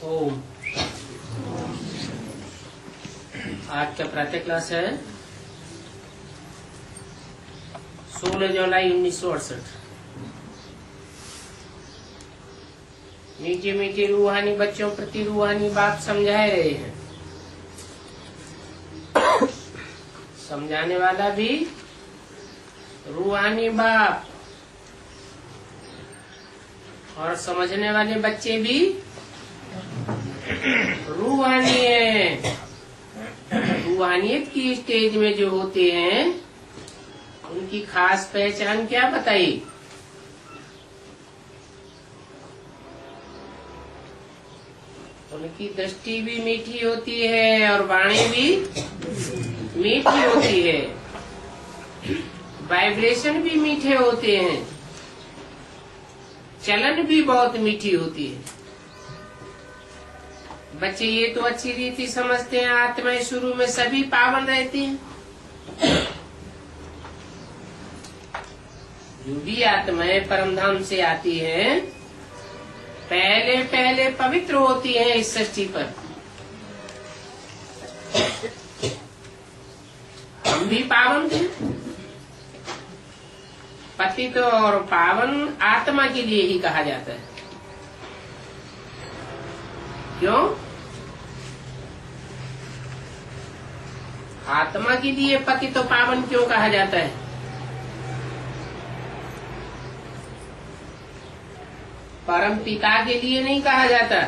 ओम। आज का प्रातः क्लास है 16 जुलाई 1968। मीठे मीठे रूहानी बच्चों प्रति रूहानी बात समझा रहे हैं। समझाने वाला भी रूहानी बाप और समझने वाले बच्चे भी रूहानी है। रूहानियत की स्टेज में जो होते हैं उनकी खास पहचान क्या बताई? उनकी दृष्टि भी मीठी होती है और वाणी भी मीठी होती है। वाइब्रेशन भी मीठे होते हैं, चलन भी बहुत मीठी होती है। बच्चे ये तो अच्छी रीति समझते हैं, आत्माएं शुरू में सभी पावन रहती हैं। जो भी आत्माएं परमधाम से आती हैं पहले पहले पवित्र होती हैं इस सृष्टि पर। हम भी पावन थे। पतित और पावन आत्मा के लिए ही कहा जाता है। क्यों? आत्मा के लिए पतित और पावन क्यों कहा जाता है? परम पिता के लिए नहीं कहा जाता।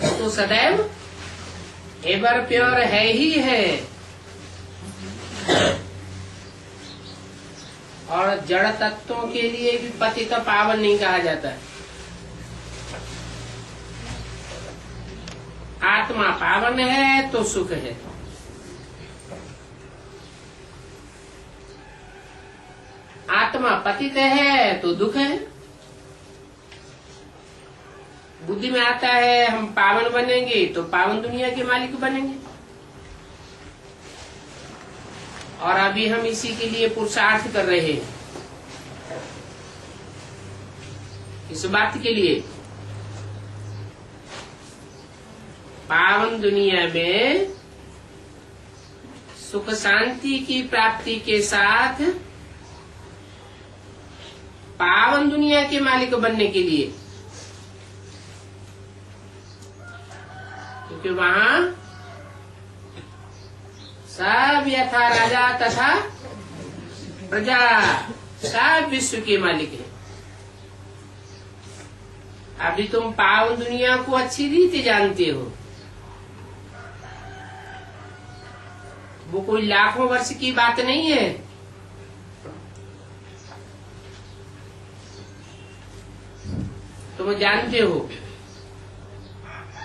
तो सदैव एवर प्योर है ही है। और जड़ तत्वों के लिए भी पतित पावन नहीं कहा जाता। आत्मा पावन है तो सुख है। आत्मा पतित है तो दुख है। बुद्धि में आता है हम पावन बनेंगे तो पावन दुनिया के मालिक बनेंगे। और अभी हम इसी के लिए पुरुषार्थ कर रहे हैं। इस बात के लिए पावन दुनिया में सुख शांति की प्राप्ति के साथ पावन दुनिया के मालिक बनने के लिए, क्योंकि वहाँ सब यथा राजा तथा प्रजा सब विश्व के मालिक है। अभी तुम पावन दुनिया को अच्छी रीति जानते हो। वो कोई लाखों वर्ष की बात नहीं है। तुम जानते हो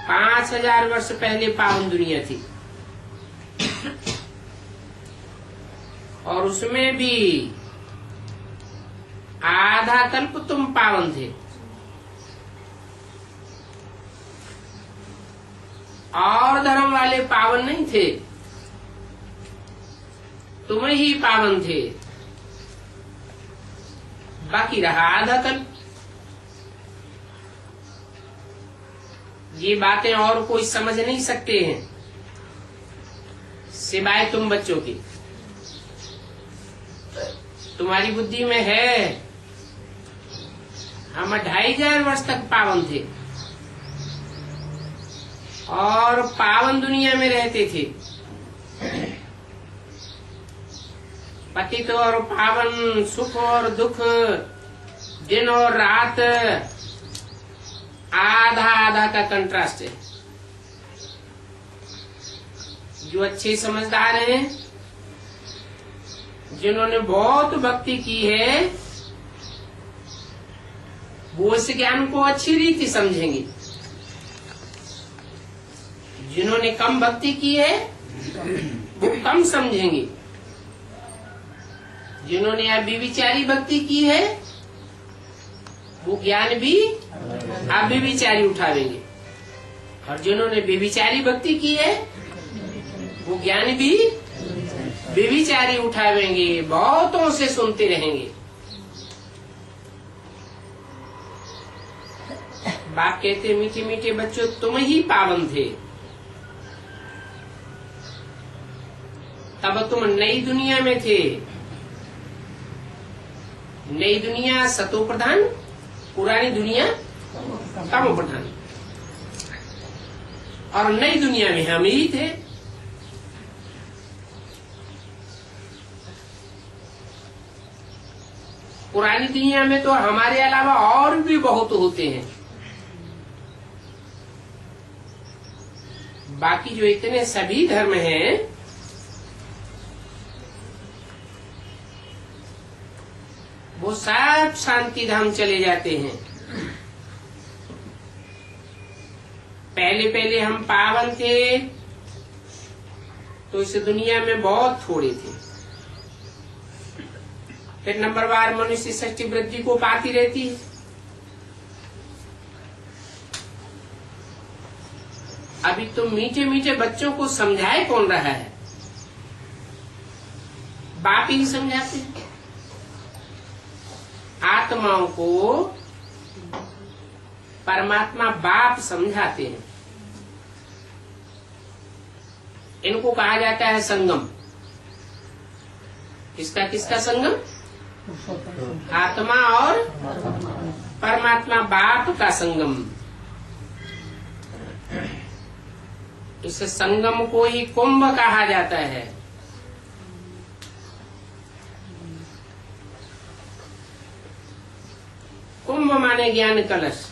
5000 वर्ष पहले पावन दुनिया थी और उसमें भी आधा कल्प तुम पावन थे और धर्म वाले पावन नहीं थे। तुम ही पावन थे। बाकी रहा आधा कल्प। ये बातें और कोई समझ नहीं सकते हैं सिवाय तुम बच्चों की। तुम्हारी बुद्धि में है हम 2500 वर्ष तक पावन थे और पावन दुनिया में रहते थे। पतित और पावन, सुख और दुख, दिन और रात, आधा आधा का कंट्रास्ट है। जो अच्छे समझदार हैं, जिन्होंने बहुत भक्ति की है, वो इस ज्ञान को अच्छी रीति समझेंगे। जिन्होंने कम भक्ति की है वो कम समझेंगे। जिन्होंने अव्यभिचारी भक्ति की है वो ज्ञान भी अव्यभिचारी उठावेंगे। और जिन्होंने व्यभिचारी भक्ति की है वो ज्ञान भी व्यभिचारी उठावेंगे। बहुतों से सुनते रहेंगे। बाप कहते मीठे मीठे बच्चों तुम ही पावन थे, तब तुम नई दुनिया में थे। नई दुनिया सतो प्रधान, पुरानी दुनिया तमो प्रधान, और नई दुनिया में हम ही थे। पुरानी दुनिया में तो हमारे अलावा और भी बहुत होते हैं। बाकी जो इतने सभी धर्म हैं वो सब शांति धाम चले जाते हैं। पहले पहले हम पावन थे तो इस दुनिया में बहुत थोड़े थे, फिर नंबरवार मनुष्य षष्ठी वृद्धि को पाती रहती है। अभी तो मीठे मीठे बच्चों को समझाए कौन रहा है? बाप ही समझाते हैं। आत्माओं को परमात्मा बाप समझाते हैं। इनको कहा जाता है संगम। किसका किसका संगम? आत्मा और परमात्मा बाप का संगम। इस संगम को ही कुंभ कहा जाता है। कुंभ माने ज्ञान कलश।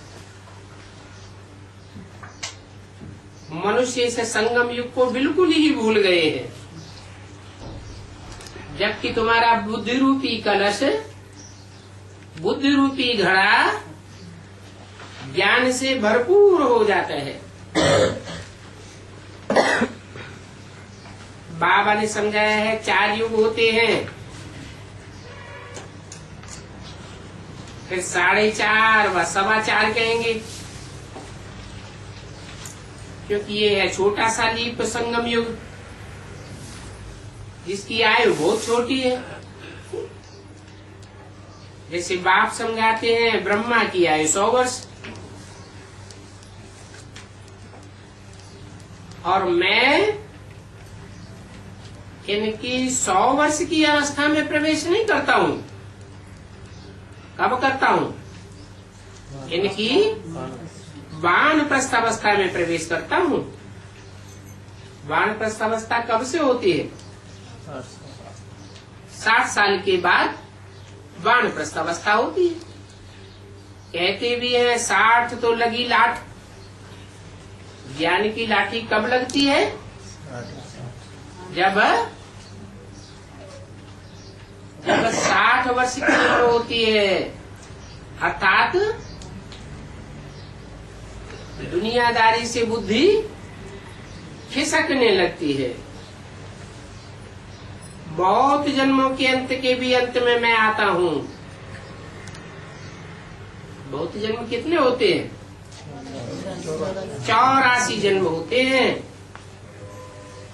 मनुष्य इस संगम युग को बिल्कुल ही भूल गए हैं, जबकि तुम्हारा बुद्धि रूपी कलश, बुद्धि रूपी घड़ा ज्ञान से भरपूर हो जाता है। बाबा ने समझाया है 4 युग होते हैं, फिर 4.5 व 4.25 कहेंगे, क्योंकि ये है छोटा सा लीप संगम युग, जिसकी आयु बहुत छोटी है। जैसे बाप समझाते हैं ब्रह्मा की आयु 100 वर्ष, और मैं इनकी 100 वर्ष की अवस्था में प्रवेश नहीं करता हूँ। कब करता हूँ? इनकी वानप्रस्थ अवस्था में प्रवेश करता हूँ। वानप्रस्थ अवस्था कब से होती है? 60 साल के बाद वानप्रस्थ अवस्था होती है। कहते भी है 60 तो लगी लाठ। ज्ञान की लाठी कब लगती है? जब 60 वर्ष की उम्र होती है, अर्थात दुनियादारी से बुद्धि खिसकने लगती है। बहुत जन्मों के अंत के भी अंत में मैं आता हूँ। बहुत जन्म कितने होते हैं? 84 जन्म होते हैं,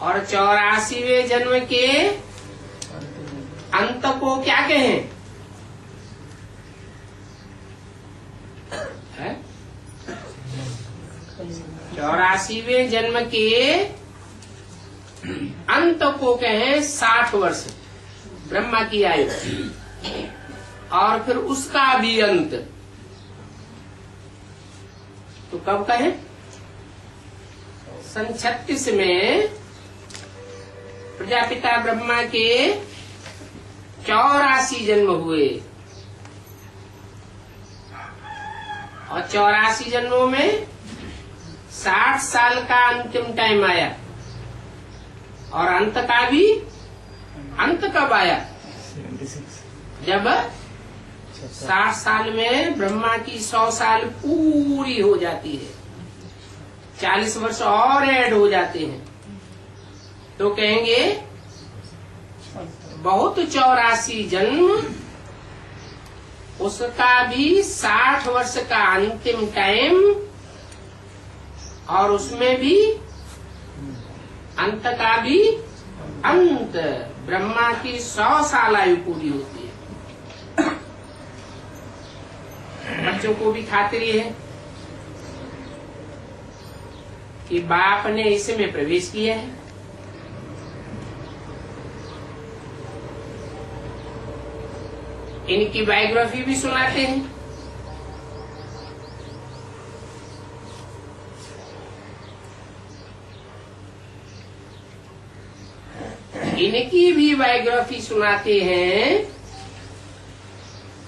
और 84वें जन्म के अंत को क्या कहें? 84वें जन्म के अंत को कहें 60 वर्ष ब्रह्मा की आयु, और फिर उसका भी अंत तो कब कहें? सन 36 में प्रजापिता ब्रह्मा के 84 जन्म हुए, और 84 जन्मों में 60 साल का अंतिम टाइम आया, और अंत का भी अंत कब आया? जब 60 साल में ब्रह्मा की 100 साल पूरी हो जाती है, 40 वर्ष और ऐड हो जाते हैं, तो कहेंगे बहुत 84 जन्म, उसका भी 60 वर्ष का अंतिम टाइम, और उसमें भी अंत का भी अंत। ब्रह्मा की 100 साल आयु पूरी होती है। बच्चों को भी खातिरी है, कि बाप ने इसमें प्रवेश किया है। इनकी बायोग्राफी भी सुनाते हैं। इनकी भी बायोग्राफी सुनाते हैं।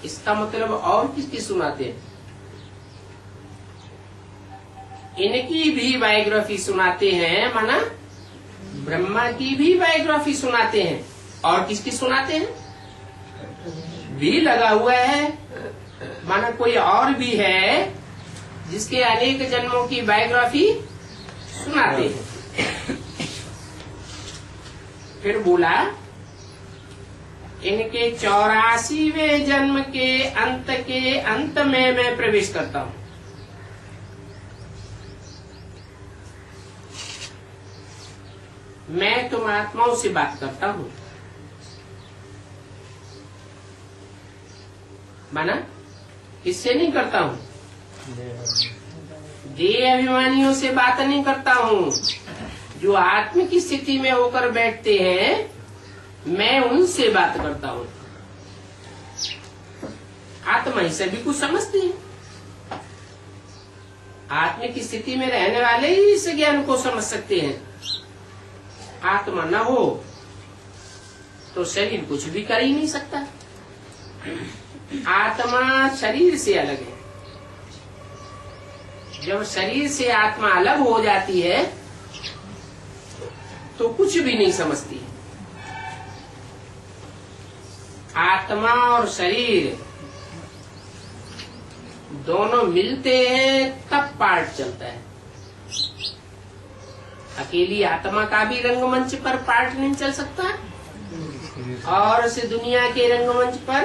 इसका मतलब और किसकी सुनाते हैं? इनकी भी बायोग्राफी सुनाते हैं, माना ब्रह्मा की भी बायोग्राफी सुनाते हैं। और किसकी सुनाते हैं? भी लगा हुआ है, माना कोई और भी है जिसके अनेक जन्मों की बायोग्राफी सुनाते हैं। फिर बोला इनके 84वें जन्म के अंत में मैं प्रवेश करता हूं। मैं तुम आत्माओं से बात करता हूं, माना इससे नहीं करता हूं, देह अभिमानियों से बात नहीं करता हूं। जो आत्म की स्थिति में होकर बैठते हैं, मैं उनसे बात करता हूं। आत्मा ही सभी कुछ समझती है। आत्मा की स्थिति में रहने वाले ही इस ज्ञान को समझ सकते हैं। आत्मा न हो तो शरीर कुछ भी कर ही नहीं सकता। आत्मा शरीर से अलग है। जब शरीर से आत्मा अलग हो जाती है तो कुछ भी नहीं समझती। आत्मा और शरीर दोनों मिलते हैं तब पार्ट चलता है। अकेली आत्मा का भी रंगमंच पर पार्ट नहीं चल सकता, और इस दुनिया के रंगमंच पर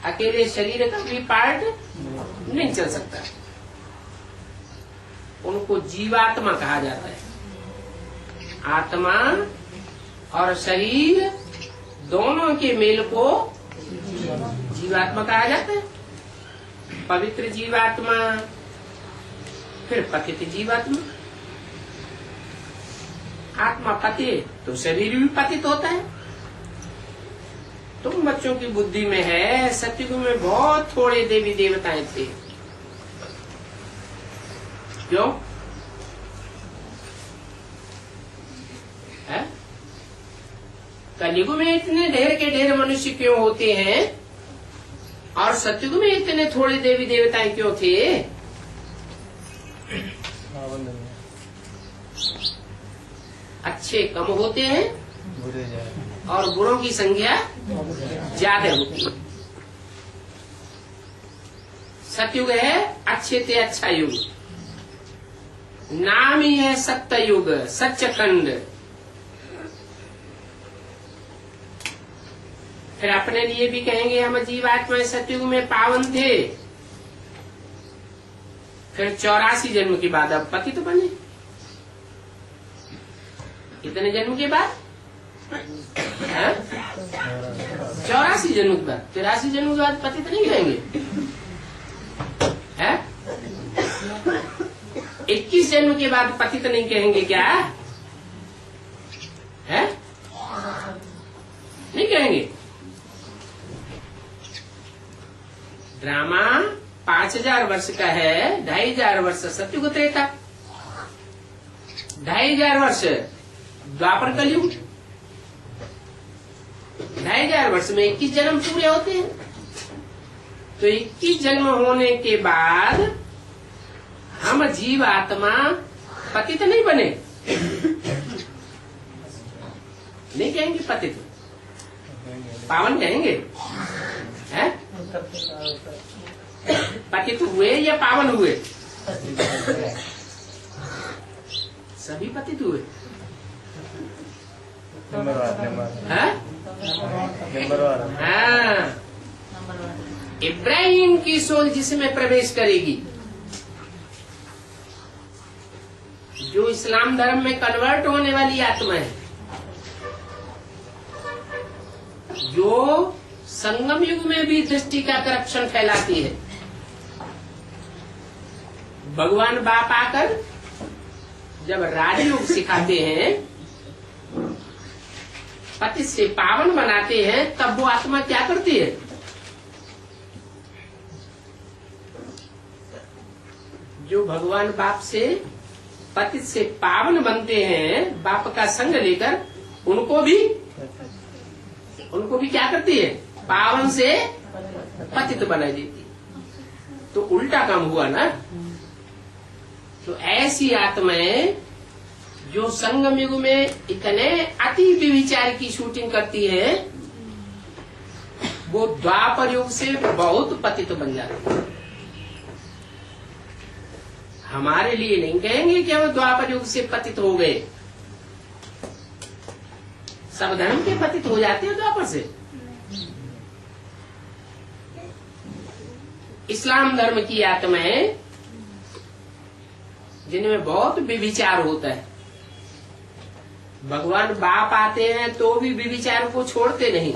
अकेले शरीर का भी पार्ट नहीं चल सकता। उनको जीवात्मा कहा जाता है। आत्मा और शरीर दोनों के मेल को जीवात्मा कहा जाता है। पवित्र जीवात्मा, फिर पतित जीवात्मा। आत्मा पतित तो शरीर भी पतित होता है। तुम बच्चों की बुद्धि में है, सतयुग में बहुत थोड़े देवी देवताएं थे। क्यों है? कलयुग में इतने ढेर के ढेर मनुष्य क्यों होते हैं, और सतयुग में इतने थोड़े देवी देवताएं क्यों थे? अच्छे कम होते हैं और बुरों की संख्या ज्यादा होती है। सतयुग है अच्छे से अच्छा युग, नाम ही है सत्य युग, सच्चखंड। फिर अपने लिए भी कहेंगे हम जीवात्मा सतयुग में पावन थे, फिर 84 जन्म के बाद अब पतित तो बने। कितने जन्म के बाद? 84 जन्म के बाद। 83 जन्म के बाद पतित नहीं कहेंगे है? 21 जन्म के बाद पतित नहीं कहेंगे क्या है? नहीं कहेंगे। ड्रामा 5000 वर्ष का है, 2500 वर्ष सतयुग त्रेता, 2500 वर्ष द्वापर कलयुग। 2500 वर्ष में 21 जन्म पूरे होते हैं। तो 21 जन्म होने के बाद हम जीव आत्मा पतित नहीं बने। नहीं कहेंगे पतित, पावन कहेंगे है? पतित हुए या पावन हुए? सभी पतित हुए हाँ। इब्राहिम की सोल जिसमें प्रवेश करेगी, जो इस्लाम धर्म में कन्वर्ट होने वाली आत्मा है, जो संगम युग में भी दृष्टि का करप्शन फैलाती है। भगवान बाप आकर जब राजयोग सिखाते हैं, पतित से पावन बनाते हैं, तब वो आत्मा क्या करती है? जो भगवान बाप से पतित से पावन बनते हैं, बाप का संग लेकर, उनको भी क्या करती है? पावन से पतित बना देती। तो उल्टा काम हुआ ना। तो ऐसी आत्माएं जो संगम युग में इतने अति विचार की शूटिंग करती है, वो द्वापर युग से बहुत पतित बन जाती है। हमारे लिए नहीं कहेंगे कि वो द्वापर युग से पतित हो गए। सब धर्म के पतित हो जाते हैं द्वापर से। इस्लाम धर्म की आत्माएं जिनमें बहुत विचार होता है, भगवान बाप आते हैं तो भी विचार को छोड़ते नहीं।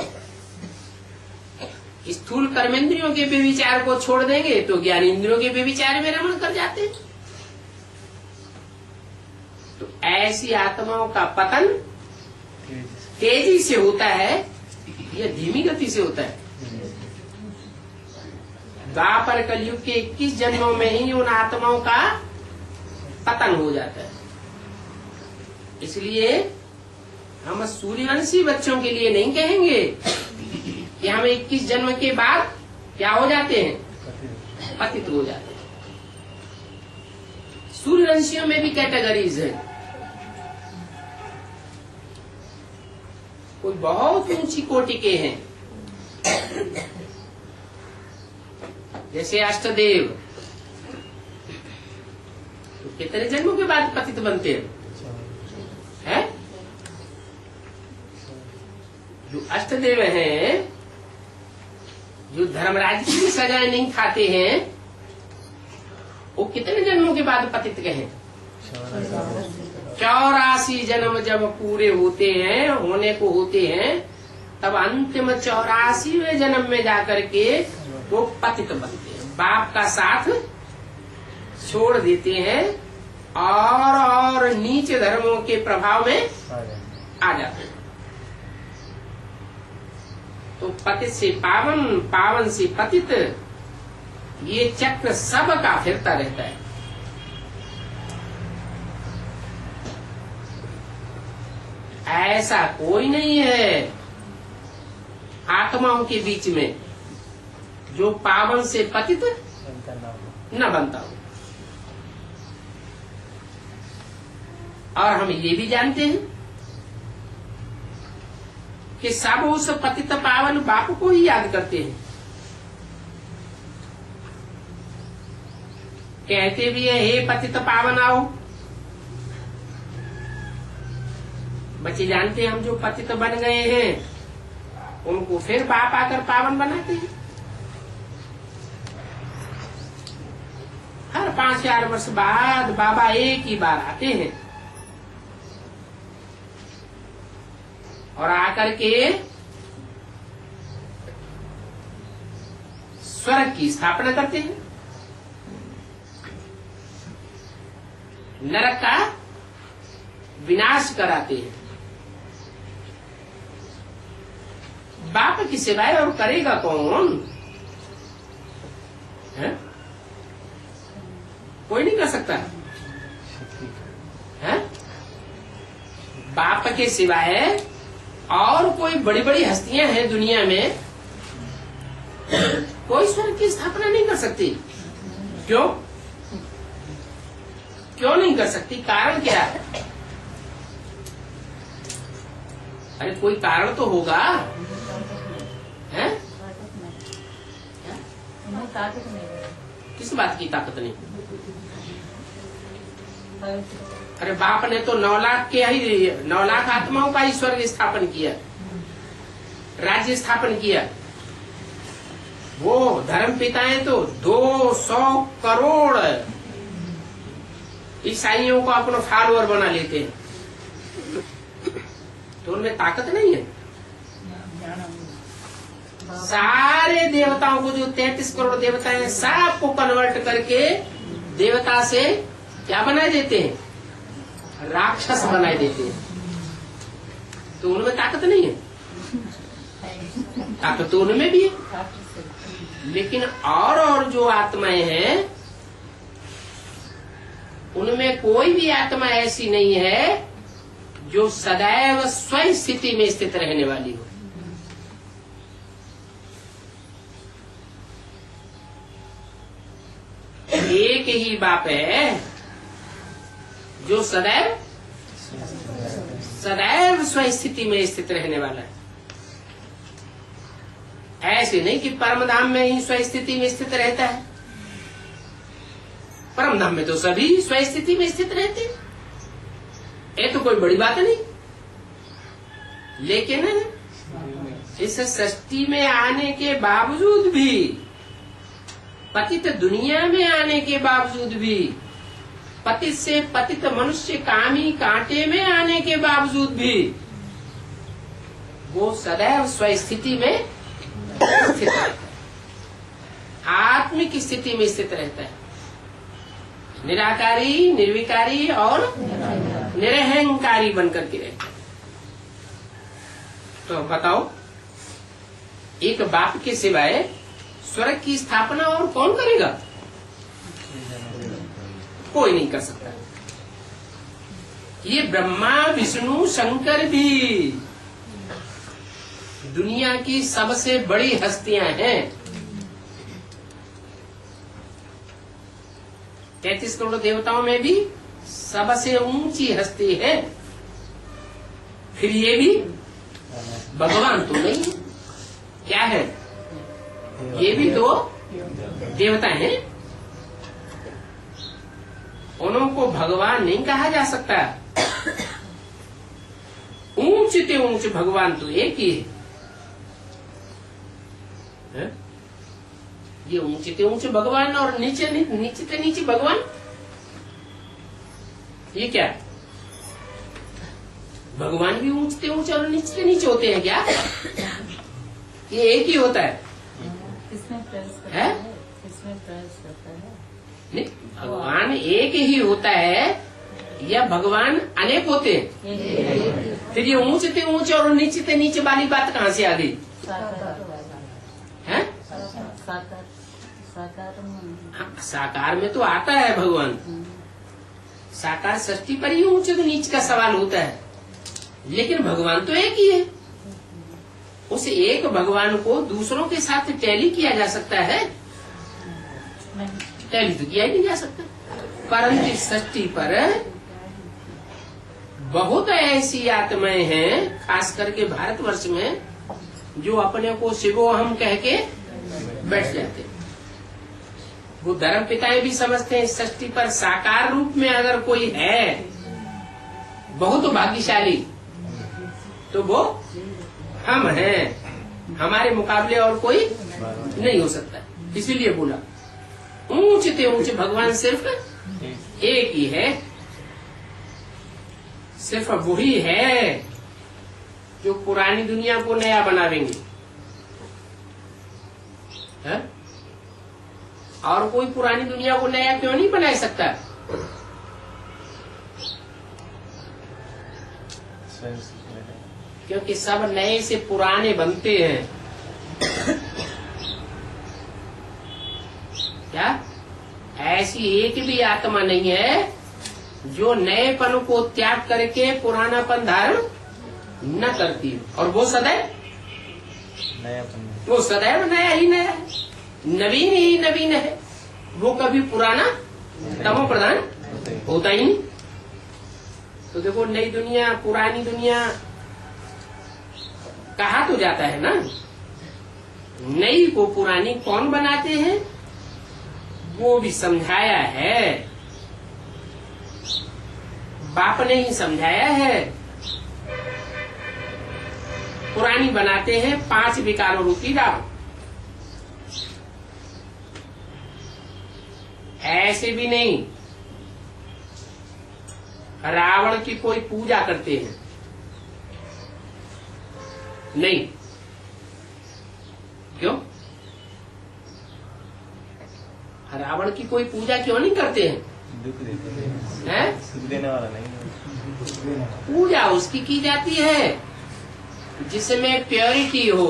स्थूल कर्मेंद्रियों के विचार को छोड़ देंगे तो ज्ञानेंद्रियों के विचार में रमण कर जाते हैं। तो ऐसी आत्माओं का पतन तेजी से होता है या धीमी गति से होता है? द्वापर कलयुग के 21 जन्मों में ही उन आत्माओं का पतन हो जाता है। इसलिए हम सूर्यवंशी बच्चों के लिए नहीं कहेंगे कि हम 21 जन्म के बाद क्या हो जाते हैं? पतित हो जाते हैं। सूर्यवंशियों में भी कैटेगरीज है। कोई बहुत ऊंची कोटि के हैं, जैसे अष्टदेव, तो कितने जन्मों के बाद पतित बनते हैं? जो अष्टदेव हैं, जो धर्मराज की सजाएं नहीं खाते हैं, वो कितने जन्मों के बाद पतित कहें? 84 जन्म जब पूरे होते हैं, होने को होते हैं, तब अंतिम 84वें जन्म में जाकर के वो पतित बनते हैं। बाप का साथ छोड़ देते हैं और नीचे धर्मों के प्रभाव में आ जाते हैं। तो पतित से पावन, पावन से पतित, ये चक्र सबका फिरता रहता है। ऐसा कोई नहीं है आत्माओं के बीच में जो पावन से पतित न बनता हो। और हम ये भी जानते हैं कि सब उस पतित पावन बाप को ही याद करते हैं। कहते भी है, हे पतित पावन आओ। बच्चे जानते हैं हम जो पतित बन गए हैं उनको फिर बाप आकर पावन बनाते हैं। हर 5000 वर्ष बाद बाबा एक ही बार आते हैं और आकर के स्वर्ग की स्थापना करते हैं, नरक का विनाश कराते हैं। बाप की सेवाएं और करेगा कौन? है? कोई नहीं कर सकता है? बाप के सिवाय और कोई बड़ी बड़ी हस्तियां हैं दुनिया में, कोई स्वर्ग की स्थापना नहीं कर सकती। क्यों? क्यों नहीं कर सकती? कारण क्या है? अरे कोई कारण तो होगा, है? किस बात की ताकत नहीं? अरे बाप ने तो 9 लाख आत्माओं का ही स्वर्ग स्थापन किया, राज्य स्थापन किया। वो धर्म पिताएं तो 200 करोड़ ईसाइयों को अपना फॉलोअर बना लेते हैं, तो उनमें ताकत नहीं है। सारे देवताओं को, जो 33 करोड़ देवता हैं, सबको कन्वर्ट करके देवता से क्या बना देते हैं? राक्षस बनाए देते हैं। तो उनमें ताकत नहीं है, ताकत तो उनमें भी है। लेकिन और जो आत्माएं हैं उनमें कोई भी आत्मा ऐसी नहीं है जो सदैव स्वयं स्थिति में स्थित रहने वाली हो। एक ही बाप है जो सदैव स्वयं स्थिति में स्थित रहने वाला है। ऐसे नहीं कि परम धाम में ही स्वयं स्थिति में स्थित रहता है। परम धाम में तो सभी स्वयं स्थिति में स्थित रहते हैं, ये तो कोई बड़ी बात नहीं। लेकिन इस सृष्टि में आने के बावजूद भी, पतित दुनिया में आने के बावजूद भी, पतित से पतित मनुष्य कामी कांटे में आने के बावजूद भी वो सदैव स्वस्थिति में स्थित रहता है, आत्मिक स्थिति में स्थित रहता है। निराकारी, निर्विकारी और निरहंकारी बनकर के रहता है। तो बताओ, एक बाप के सिवाय स्वर्ग की स्थापना और कौन करेगा? कोई नहीं कर सकता। ये ब्रह्मा विष्णु शंकर भी दुनिया की सबसे बड़ी हस्तियां हैं। 33 करोड़ देवताओं में भी सबसे ऊंची हस्ती है। फिर ये भी भगवान तो नहीं, क्या है? ये भी तो देवता हैं। उनको भगवान नहीं कहा जा सकता। ऊंच ते ऊंच भगवान तो एक ही है। ये ऊंचे ते ऊंचे भगवान और नीचे ते नीचे भगवान, ये क्या? भगवान भी ऊंचे ते ऊंचे और नीचे ते नीचे होते हैं क्या? ये एक ही होता है। नहीं, भगवान एक ही होता है या भगवान अनेक होते हैं? फिर ये ऊंचे ते ऊंचे और नीचे ते नीचे वाली बात कहाँ से आ गई? है? साकार में तो आता है भगवान। साकार सृष्टि पर ही ऊंचे तो नीच का सवाल होता है, लेकिन भगवान तो एक ही है। उस एक भगवान को दूसरों के साथ टैली किया जा सकता है? टैली तो किया ही नहीं जा सकता। परंतु इस सृष्टि पर बहुत ऐसी आत्माएं हैं, खास करके भारतवर्ष में, जो अपने को शिवो हम कह के बैठ जाते हैं। वो धर्म पिताएं भी समझते हैं इस सृष्टि पर साकार रूप में अगर कोई है बहुत भाग्यशाली, तो वो हम हैं। हमारे मुकाबले और कोई नहीं हो सकता। इसीलिए बोला ऊंचे ते ऊंचे भगवान सिर्फ एक ही है। सिर्फ वही है जो पुरानी दुनिया को नया बनावेंगे। है? और कोई पुरानी दुनिया को नया क्यों नहीं बना सकता? क्योंकि सब नए से पुराने बनते हैं। क्या ऐसी एक भी आत्मा नहीं है जो नएपन को त्याग करके पुरानापन धारण न करती है? और वो सदैव नया ही नया है, नवीन ही नवीन है। वो कभी पुराना तमो प्रधान होता ही नहीं। तो देखो, नई दुनिया पुरानी दुनिया कहा तो जाता है ना। नई को पुरानी कौन बनाते हैं वो भी समझाया है, बाप ने ही समझाया है। पुरानी बनाते हैं 5 विकारों रूपी रावण। ऐसे भी नहीं रावण की कोई पूजा करते हैं, नहीं। क्यों? रावण की कोई पूजा क्यों नहीं करते हैं? दुख देते हैं, हैं? सुख देने वाला नहीं है। पूजा उसकी की जाती है जिसमें प्योरिटी हो,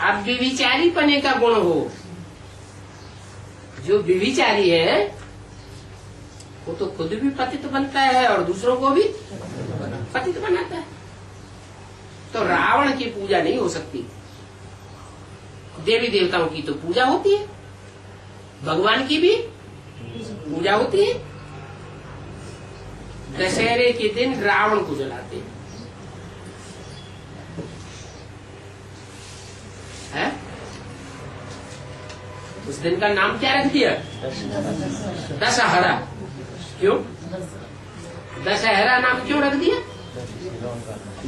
अब व्यभिचारी पने का गुण हो। जो व्यभिचारी है वो तो खुद भी पतित बनता है और दूसरों को भी पतित बनाता है। तो रावण की पूजा नहीं हो सकती। देवी देवताओं की तो पूजा होती है, भगवान की भी पूजा होती है। दशहरे के दिन रावण को जलाते हैं, है? उस दिन का नाम क्या रख दिया? दशहरा। क्यों दशहरा नाम क्यों रख दिया?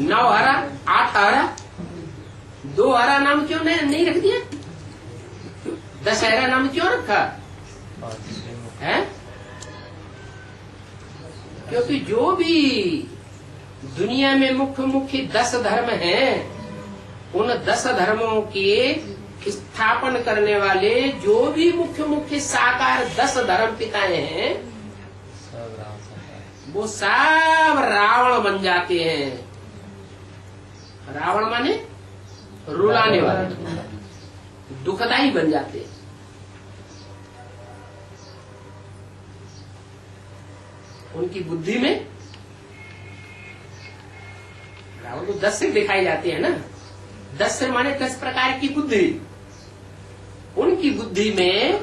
9 हरा 8 हरा 2 हरा नाम क्यों नहीं रख दिया? दशहरा नाम क्यों रखा है? क्योंकि जो भी दुनिया में मुख्य मुख्य 10 धर्म हैं, उन 10 धर्मों के स्थापन करने वाले जो भी मुख्य मुख्य साकार 10 धर्म पिताएं हैं, वो सब रावण बन जाते हैं। रावण माने रुलाने वाले, दुखदाई बन जाते हैं। उनकी बुद्धि में रावण को 10 सिर दिखाई जाते हैं ना। 10 सिर माने 10 प्रकार की बुद्धि। उनकी बुद्धि में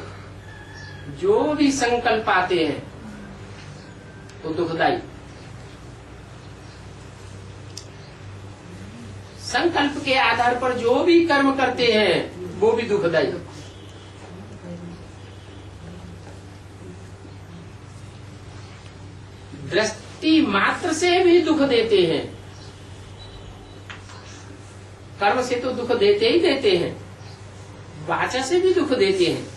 जो भी संकल्प आते हैं वो दुखदाई। संकल्प के आधार पर जो भी कर्म करते हैं वो भी दुखदाई। दृष्टि मात्र से भी दुख देते हैं। कर्म से तो दुख देते ही देते हैं, वाचा से भी दुख देते हैं।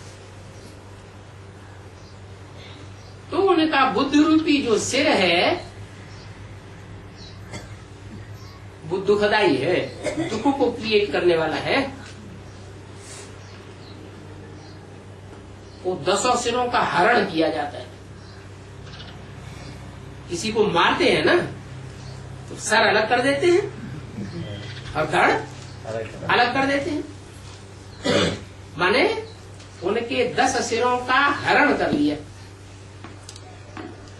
तो उनका बुद्धि रूपी जो सिर है वो दुखदाई है, दुखों को क्रिएट करने वाला है। वो 10 सिरों का हरण किया जाता है। किसी को मारते हैं ना तो सर अलग कर देते हैं और धड़ अलग कर देते हैं। माने उनके 10 सिरों का हरण कर लिया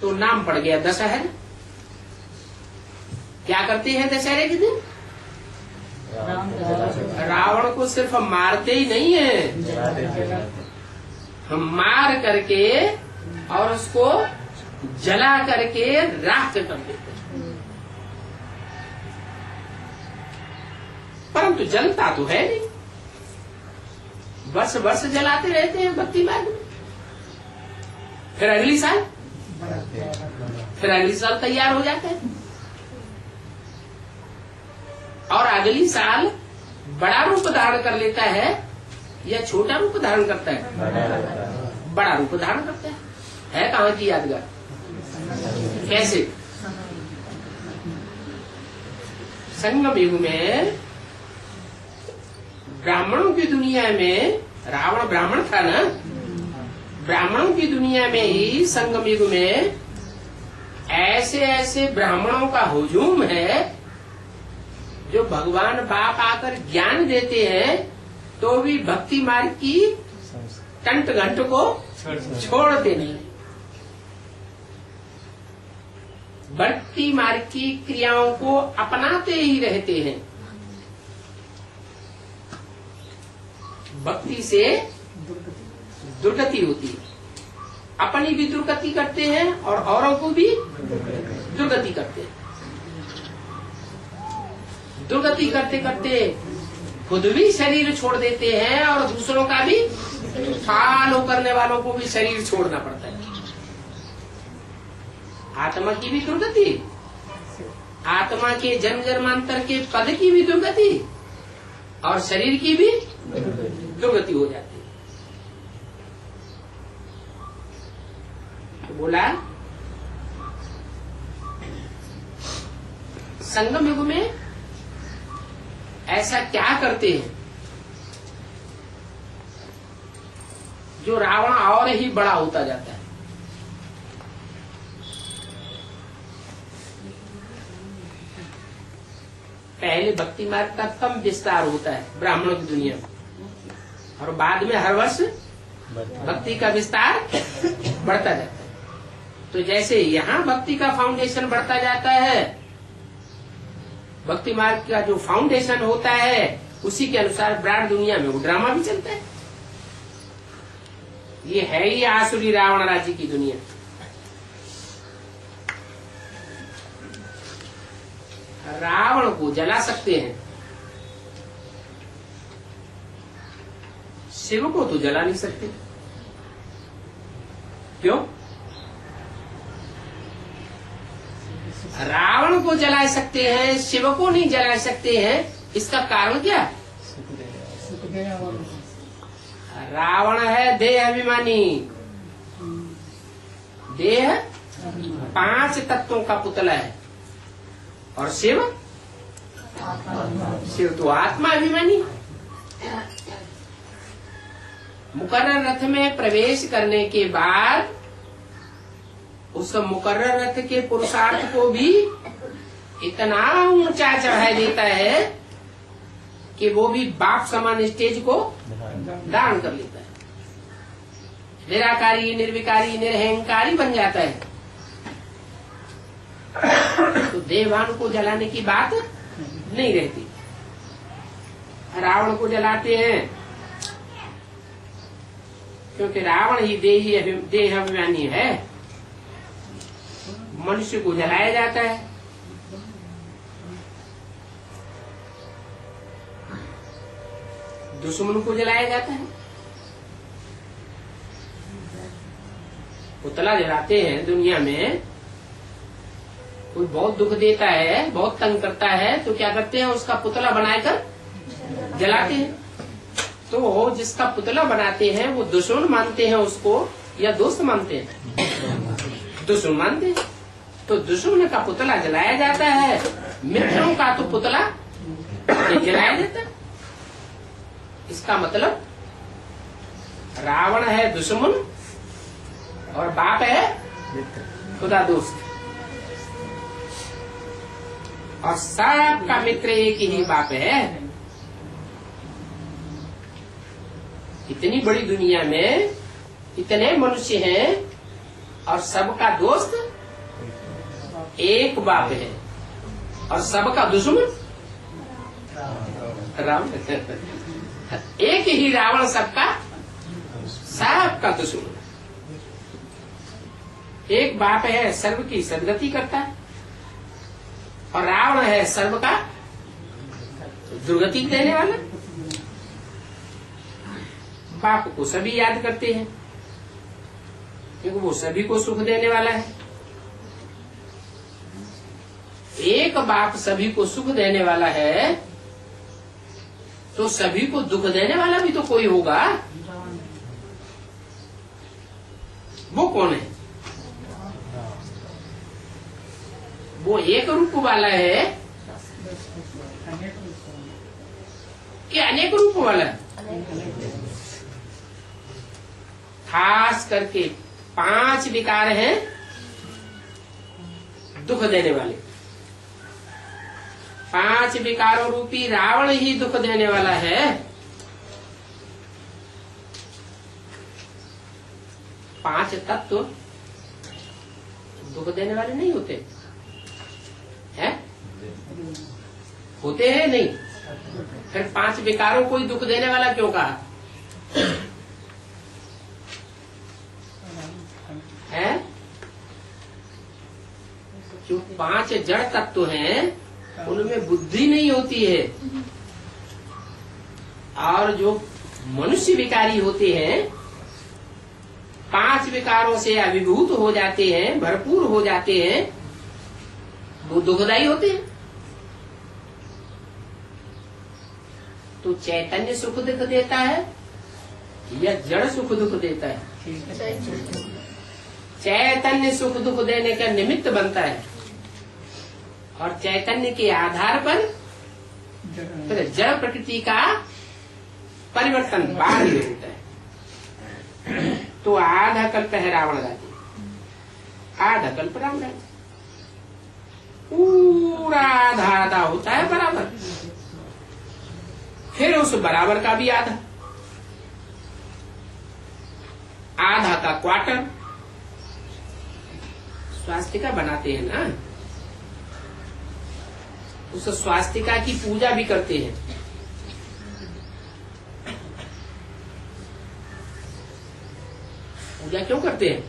तो नाम पड़ गया दशहरा। क्या करते हैं दशहरे के दिन? रावण को सिर्फ मारते ही नहीं है, हम मार करके और उसको जला करके राख कर देते हैं। परंतु जलता तो है नहीं, वर्ष वर्ष जलाते रहते हैं भक्ति मार्ग में। फिर अगली साल तैयार हो जाता है और अगली साल बड़ा रूप धारण कर लेता है या छोटा रूप धारण करता है? बड़ा रूप धारण करता है कहाँ की यादगार? कैसे? संगम युग में ब्राह्मणों की दुनिया में, रावण ब्राह्मण था ना, ब्राह्मणों की दुनिया में ही संगम युग में ऐसे ऐसे ब्राह्मणों का हुजूम है जो भगवान बाप आकर ज्ञान देते हैं तो भी भक्ति मार्ग की टंट घंट को छोड़ते नहीं। भक्ति मार्ग की क्रियाओं को अपनाते ही रहते हैं। भक्ति से दुर्गति होती है, अपनी भी दुर्गति करते हैं और औरों को भी दुर्गति करते हैं। दुर्गति करते करते खुद भी शरीर छोड़ देते हैं और दूसरों का भी, फॉलो करने वालों को भी शरीर छोड़ना पड़ता है। आत्मा की भी दुर्गति, आत्मा के जन्म जन्मांतर के पद की भी दुर्गति और शरीर की भी दुर्गति हो जाती है। तो बोला संगम युग में ऐसा क्या करते हैं जो रावण और ही बड़ा होता जाता है। पहले भक्ति मार्ग का कम विस्तार होता है ब्राह्मणों की दुनिया में, और बाद में हर वर्ष भक्ति का विस्तार बढ़ता जाता है। तो जैसे यहाँ भक्ति का फाउंडेशन बढ़ता जाता है, भक्ति मार्ग का जो फाउंडेशन होता है उसी के अनुसार ब्राह्मण दुनिया में वो ड्रामा भी चलता है। ये है ही आसुरी रावण राज्य की दुनिया। रावण को जला सकते हैं, शिव को तो जला नहीं सकते। क्यों? रावण को जला सकते हैं, शिव को नहीं जला सकते हैं। इसका कारण क्या? रावण है देह अभिमानी, देह 5 तत्वों का पुतला है, और शिव तो आत्मा अभिमानी। मुकर्रर रथ में प्रवेश करने के बाद उस मुकर्रर रथ के पुरुषार्थ को भी इतना ऊंचा चढ़ा देता है कि वो भी बाप समान स्टेज को धारण कर लेता है, निराकारी, निर्विकारी, निरहंकारी बन जाता है। तो देवान को जलाने की बात नहीं रहती। रावण को जलाते हैं क्योंकि रावण ही देह अभिमानी है। मनुष्य को जलाया जाता है। दुश्मन को जलाया जाता है। पुतला जलाते हैं दुनिया में, कोई बहुत दुख देता है, बहुत तंग करता है, तो क्या करते हैं? उसका पुतला बनाकर जलाते हैं। तो जिसका पुतला बनाते हैं वो दुश्मन मानते हैं उसको या दोस्त मानते हैं? दुश्मन मानते हैं। तो दुश्मन का पुतला जलाया जाता है, मित्रों का तो पुतला जलाया जाता है। इसका मतलब रावण है दुश्मन और बाप है खुदा दोस्त, और सबका मित्र एक ही बाप है। इतनी बड़ी दुनिया में इतने मनुष्य हैं और सबका दोस्त एक बाप है, और सबका दुश्मन रावण। एक ही रावण सबका दुश्मन। एक बाप है सर्व की सदगति करता है, और रावण है सर्व का दुर्गति देने वाला। बाप को सभी याद करते हैं क्योंकि वो सभी को सुख देने वाला है। एक बाप सभी को सुख देने वाला है तो सभी को दुख देने वाला भी तो कोई होगा। वो कौन है? वो एक रूप वाला है कि अनेक रूप वाला है? खास करके 5 विकार हैं दुख देने वाले। 5 विकारों रूपी रावण ही दुख देने वाला है। पांच तत्व दुख देने वाले नहीं होते हैं? होते हैं नहीं? फिर 5 विकारों को ही दुख देने वाला क्यों कहा है? जो 5 जड़ तत्व हैं उनमें बुद्धि नहीं होती है, और जो मनुष्य विकारी होते हैं 5 विकारों से अभिभूत हो जाते हैं, भरपूर हो जाते हैं, वो दुखदायी होते हैं। तो चैतन्य सुख दुख देता है या जड़ सुख दुख देता है? चैतन्य सुख दुख देने का निमित्त बनता है, और चैतन्य के आधार पर जड़ प्रकृति का परिवर्तन बाहर होता है। तो आधा कल्प है रावण राज्य, आधा कल्प राम राज्य। पूरा आधा आधा होता है बराबर, फिर उस बराबर का भी आधा, आधा का क्वार्टर। स्वास्तिका बनाते हैं ना, उस स्वास्तिका की पूजा भी करते हैं। पूजा क्यों करते हैं?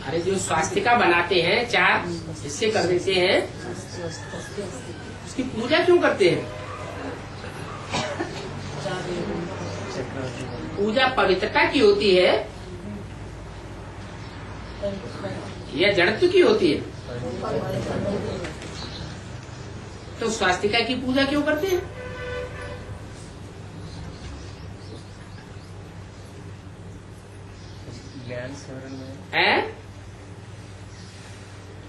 अरे जो स्वास्तिका बनाते हैं, 4 हिस्से कर देते हैं, उसकी पूजा क्यों करते हैं? पूजा पवित्रता की होती है या जड़त्व की होती है? तो स्वास्तिका की पूजा क्यों करते हैं? है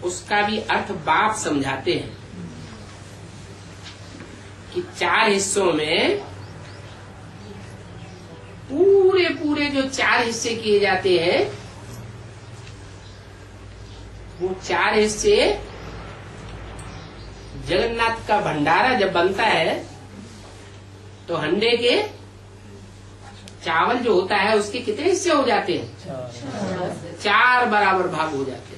उसका भी अर्थ बाप समझाते हैं कि 4 हिस्सों में पूरे पूरे जो 4 हिस्से किए जाते हैं, वो 4 हिस्से जगन्नाथ का भंडारा जब बनता है तो हंडे के चावल जो होता है उसके कितने हिस्से हो जाते हैं? 4 बराबर भाग हो जाते हैं।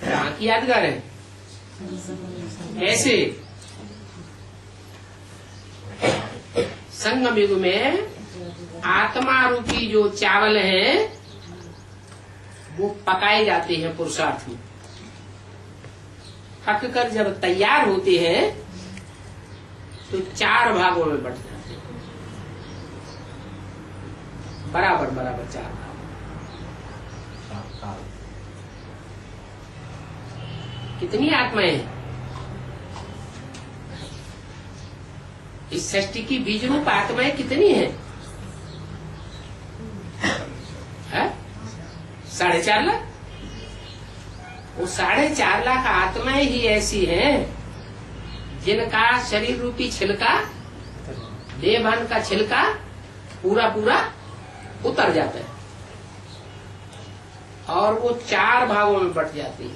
कहाँ की यादगार है? ऐसे संगम युग में आत्मा रूपी जो चावल है वो पकाए जाते हैं पुरुषार्थ में। पक कर जब तैयार होते हैं तो 4 भागों में बट जाते हैं, बराबर बराबर 4 भाग। कितनी आत्माएं हैं? इस सृष्टि की बीज रूप आत्माएं कितनी हैं? 4.5 लाख। वो 4.5 लाख आत्माएं ही ऐसी हैं जिनका शरीर रूपी छिलका, देहभान का छिलका पूरा पूरा उतर जाता है और वो 4 भागों में बट जाती है।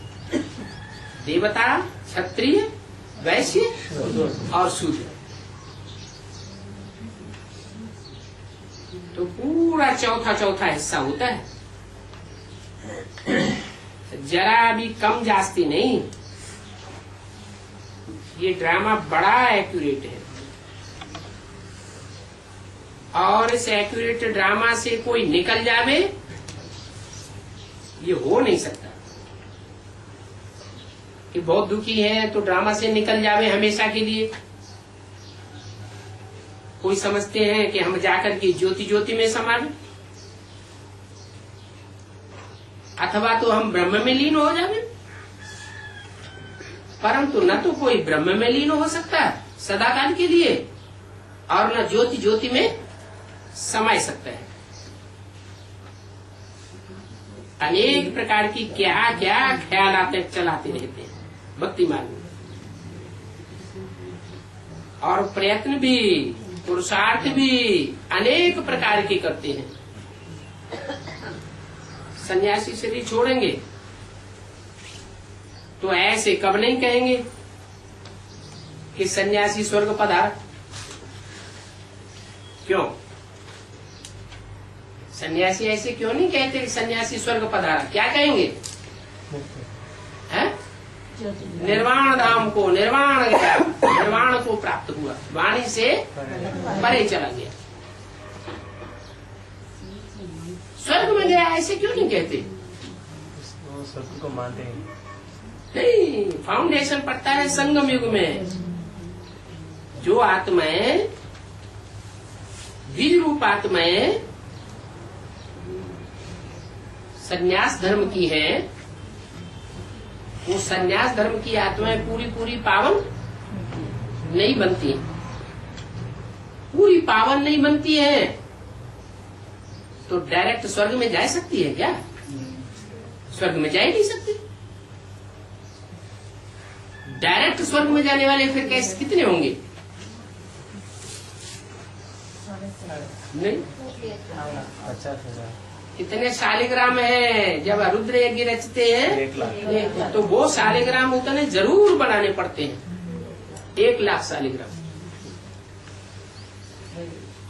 देवता, क्षत्रिय, वैश्य और शूद्र। तो पूरा चौथा हिस्सा होता है, जरा भी कम जास्ती नहीं। ये ड्रामा बड़ा एक्यूरेट है और इस एक्यूरेट ड्रामा से कोई निकल जावे ये हो नहीं सकता कि बहुत दुखी है तो ड्रामा से निकल जावे हमेशा के लिए। कोई समझते हैं कि हम जाकर के ज्योति ज्योति में समा जाए, अथवा तो हम ब्रह्म में लीन हो जावे। परंतु न तो कोई ब्रह्म में लीन हो सकता सदाकाल के लिए और न ज्योति ज्योति में समाय सकता है। अनेक प्रकार की क्या क्या ख्याल आते चलाते रहते हैं भक्ति मार्ग में, और प्रयत्न भी पुरुषार्थ भी अनेक प्रकार के करते हैं। सन्यासी शरीर छोड़ेंगे तो ऐसे कब नहीं कहेंगे कि सन्यासी स्वर्ग पधार। क्यों सन्यासी ऐसे क्यों नहीं कहते कि सन्यासी स्वर्ग पधारा? क्या कहेंगे? है? निर्वाण धाम को, निर्वाण को प्राप्त हुआ, वाणी से परे चला गया, स्वर्ग में गया, ऐसे क्यों नहीं कहते? स्वर्ग को मानते हैं नहीं, फाउंडेशन पड़ता है संगम युग में। जो आत्माएं बीज रूप आत्माएं संन्यास धर्म की है, वो संन्यास धर्म की आत्माएं पूरी पूरी पावन नहीं बनती, पूरी पावन नहीं बनती है तो डायरेक्ट स्वर्ग में जा सकती है क्या? स्वर्ग में जा ही नहीं सकती। डायरेक्ट स्वर्ग में जाने वाले फिर कैसे कितने होंगे? नहीं, 50,000। कितने शालिग्राम है जब रुद्र यज्ञ रचते हैं 1 लाख। तो वो शालिग्राम उतने जरूर बनाने पड़ते हैं। 1 लाख शालिग्राम।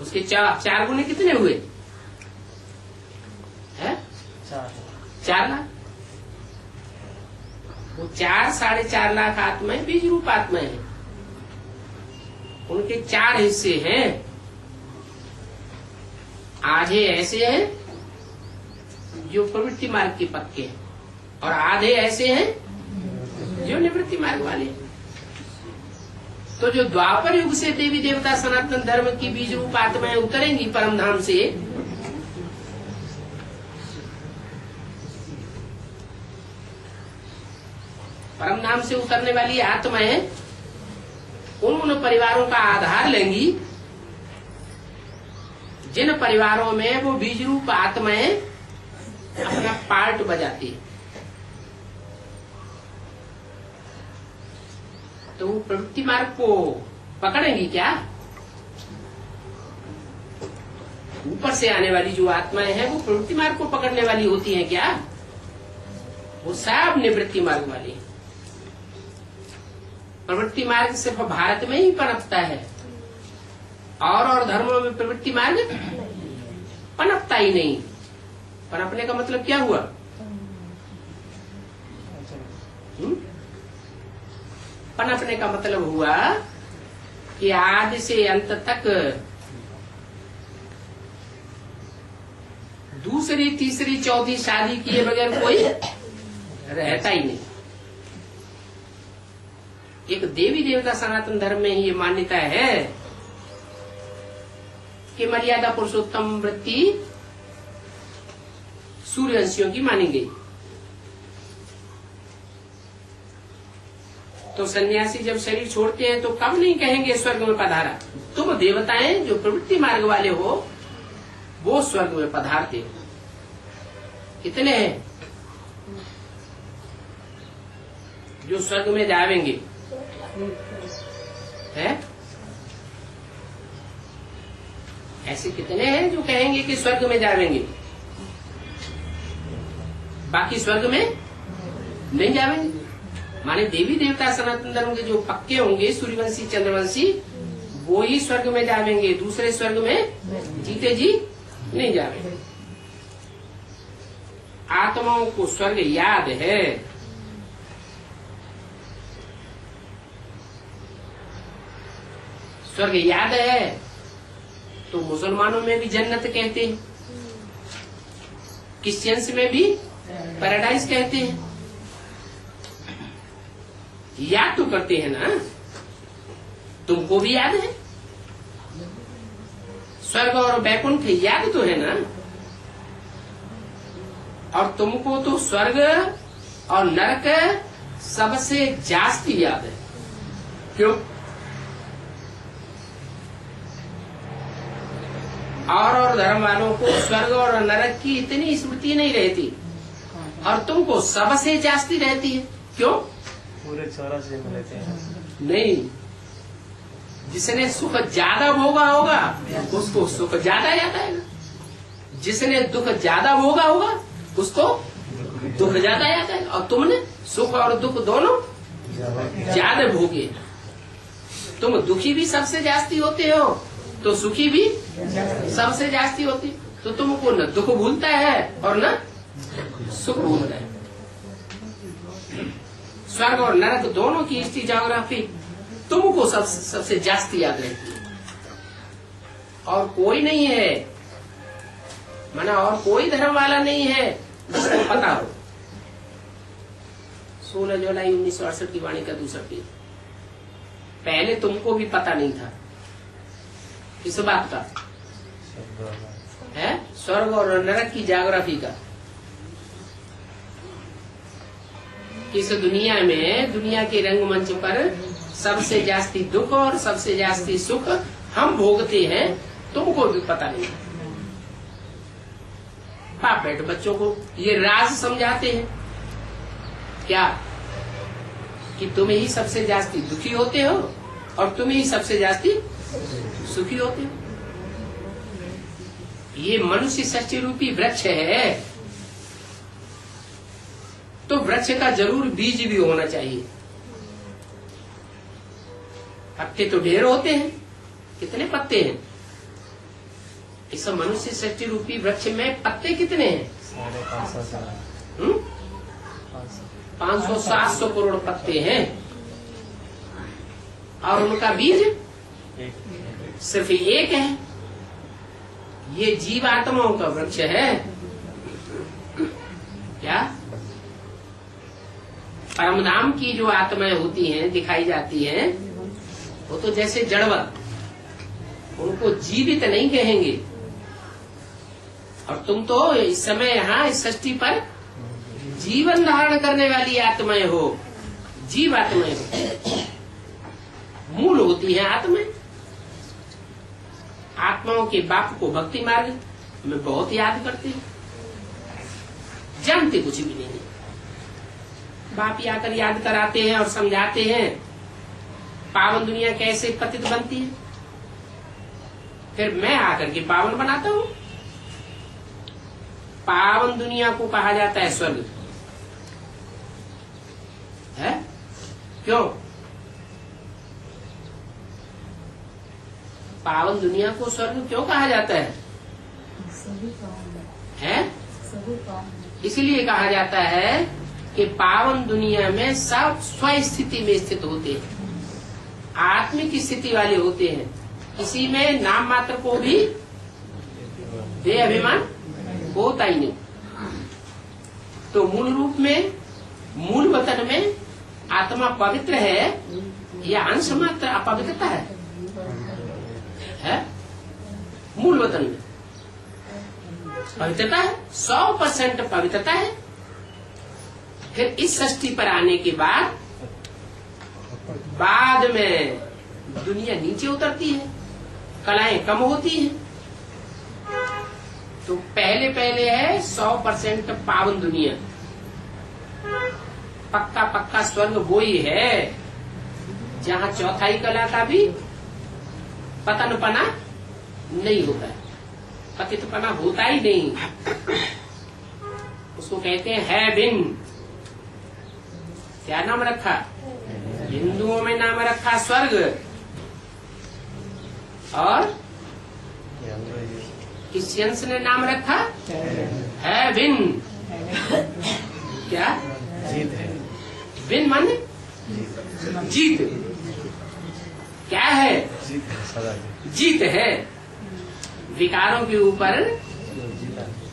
उसके 4 गुने कितने हुए हैं? 4 लाख। वो 4-4.5 लाख आत्माएं बीज रूप आत्माएं हैं। उनके 4 हिस्से हैं। आधे ऐसे हैं जो प्रवृत्ति मार्ग के पक्के हैं और आधे ऐसे हैं जो निवृत्ति मार्ग वाले हैं। तो जो द्वापर युग से देवी देवता सनातन धर्म की बीज रूप आत्माएं उतरेंगी परम धाम से, परम धाम से उतरने वाली आत्माएं उन परिवारों का आधार लेंगी जिन परिवारों में वो बीज रूप आत्माएं अपना पार्ट बजाती है। तो वो प्रवृत्ति मार्ग को पकड़ेंगी क्या? ऊपर से आने वाली जो आत्माएं हैं वो प्रवृत्ति मार्ग को पकड़ने वाली होती हैं क्या? वो सब निवृत्ति मार्ग वाली। प्रवृत्ति मार्ग सिर्फ भारत में ही पनपता है और धर्मों में प्रवृत्ति मार्ग पनपता ही नहीं। पनपने का मतलब क्या हुआ? पनपने का मतलब हुआ कि आदि से अंत तक दूसरी तीसरी चौथी शादी किए बगैर कोई रहता ही नहीं। एक देवी देवता सनातन धर्म में ये मान्यता है कि मर्यादा पुरुषोत्तम वृत्ति सूर्यवंशियों की मानी गई। तो सन्यासी जब शरीर छोड़ते हैं तो कब नहीं कहेंगे स्वर्ग में पधारा। तुम देवताएं जो प्रवृत्ति मार्ग वाले हो वो स्वर्ग में पधारते हो। कितने हैं जो स्वर्ग में जावेंगे? है ऐसे कितने हैं जो कहेंगे कि स्वर्ग में जावेंगे, बाकी स्वर्ग में नहीं जावेंगे? माने देवी देवता सनातन धर्म के जो पक्के होंगे सूर्यवंशी चंद्रवंशी वो ही स्वर्ग में जावेंगे, दूसरे स्वर्ग में जीते जी नहीं जावेंगे। आत्माओं को स्वर्ग याद है। स्वर्ग याद है तो मुसलमानों में भी जन्नत कहते हैं, क्रिश्चियंस में भी पैराडाइज कहते हैं। याद तो करते हैं ना? तुमको भी याद है स्वर्ग और वैकुंठ याद तो है ना? और तुमको तो स्वर्ग और नरक सबसे जास्ती याद है। क्यों? और धर्म वालों को स्वर्ग और नरक की इतनी स्मृति नहीं रहती और तुमको सबसे जास्ती रहती है। क्यों? पूरे 84 में लेते हैं। नहीं, जिसने सुख ज्यादा भोगा होगा उसको सुख ज्यादा याद आएगा, जिसने दुख ज्यादा भोगा होगा उसको दुख ज्यादा याद आएगा। और तुमने सुख और दुख दोनों ज्यादा भोगे। तुम दुखी भी सबसे जास्ती होते हो तो सुखी भी सबसे जास्ती होती, तो तुमको न दुख भूलता है और न सुख भूलता है। स्वर्ग और नरक दोनों की हिस्ट्री ज्योग्राफी तुमको सबसे जास्ती याद रहती है और कोई नहीं है, माना और कोई धर्म वाला नहीं है जिसको पता हो। 16 जुलाई 1968 की वाणी का दूसरा पेज। पहले तुमको भी पता नहीं था इस बात का है, स्वर्ग और नरक की ज्योग्राफी का। इस दुनिया में, दुनिया के रंगमंच पर सबसे जास्ती दुख और सबसे जास्ती सुख हम भोगते हैं, तुमको भी पता नहीं। बाप बेटे बच्चों को ये राज समझाते हैं क्या कि तुम ही सबसे जास्ती दुखी होते हो और तुम ही सबसे जास्ती सुखी होते हो। ये मनुष्य सृष्टि रूपी वृक्ष है, तो वृक्ष का जरूर बीज भी होना चाहिए। पत्ते तो ढेर होते हैं, कितने पत्ते हैं? इस मनुष्य सृष्टि रूपी वृक्ष में पत्ते कितने हैं? 500-700 करोड़ पत्ते हैं, और उनका बीज सिर्फ एक है। ये जीवात्माओं का वृक्ष है। क्या परमधाम की जो आत्माएं होती हैं, दिखाई जाती हैं, वो तो जैसे जड़वत, उनको जीवित नहीं कहेंगे। और तुम तो इस समय यहाँ इस सृष्टि पर जीवन धारण करने वाली आत्माएं हो, जीव आत्माएं हो, मूल होती है आत्माएं। आत्माओं के बाप को भक्ति मार्ग में बहुत याद करते हैं, जानते कुछ भी नहीं। बाप ही आकर याद कराते हैं और समझाते हैं पावन दुनिया कैसे पतित बनती है, फिर मैं आकर के पावन बनाता हूं। पावन दुनिया को कहा जाता है स्वर्ग, है? क्यों? पावन दुनिया को स्वर्ग क्यों कहा जाता है? इसलिए कहा जाता है कि पावन दुनिया में सब स्वस्थिति में स्थित होते हैं, आत्मिक स्थिति वाले होते हैं, किसी में नाम मात्र को भी देह अभिमान होता ही नहीं। तो मूल रूप में, मूल वतन में आत्मा पवित्र है या अंश मात्र अपवित्रता है? मूल वतन में पवित्रता है, 100% पवित्रता है। फिर इस सृष्टि पर आने के बाद में दुनिया नीचे उतरती है, कलाएं कम होती हैं। तो पहले है 100% पावन दुनिया, पक्का स्वर्ग वो ही है जहाँ चौथाई कला का भी पतनपना नहीं होता है, पतितपना होता ही नहीं। उसको कहते हैं हेवन। क्या नाम रखा? हिंदुओं में नाम रखा स्वर्ग, और क्रिश्चियंस ने नाम रखा हेवन। क्या? जीत है। विन माने जीत। क्या है? जीत है। विकारों के ऊपर,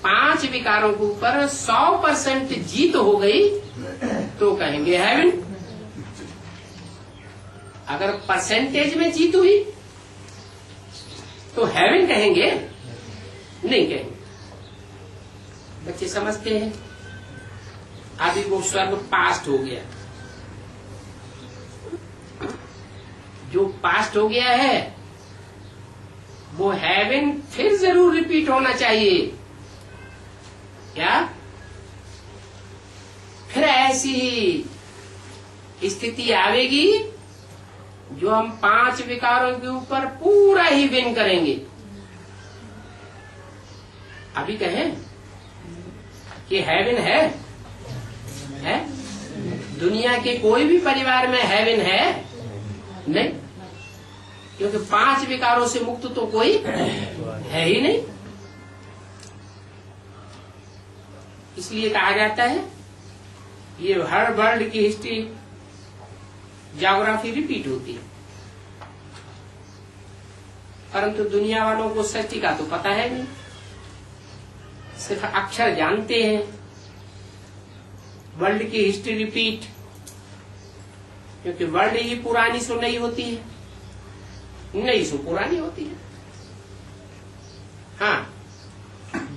5 विकारों के ऊपर 100% जीत हो गई तो कहेंगे हेवन। अगर परसेंटेज में जीत हुई तो हेवन कहेंगे? नहीं कहेंगे। बच्चे समझते हैं। अभी वो स्वर्ग पास्ट हो गया, जो पास्ट हो गया है वो हेवन फिर जरूर रिपीट होना चाहिए। क्या? फिर ऐसी ही स्थिति आवेगी जो हम 5 विकारों के ऊपर पूरा ही विन करेंगे। अभी कहें कि हेवन है? दुनिया के कोई भी परिवार में हेवन है? नहीं, क्योंकि 5 विकारों से मुक्त तो कोई है ही नहीं। इसलिए कहा जाता है ये हर वर्ल्ड की हिस्ट्री, ज्योग्राफी रिपीट होती है, परंतु दुनिया वालों को सृष्टि का तो पता है नहीं, सिर्फ अक्षर जानते हैं। वर्ल्ड की हिस्ट्री रिपीट, क्योंकि वर्ल्ड ही पुरानी सो नई होती है, नई सो पुरानी होती है। हाँ,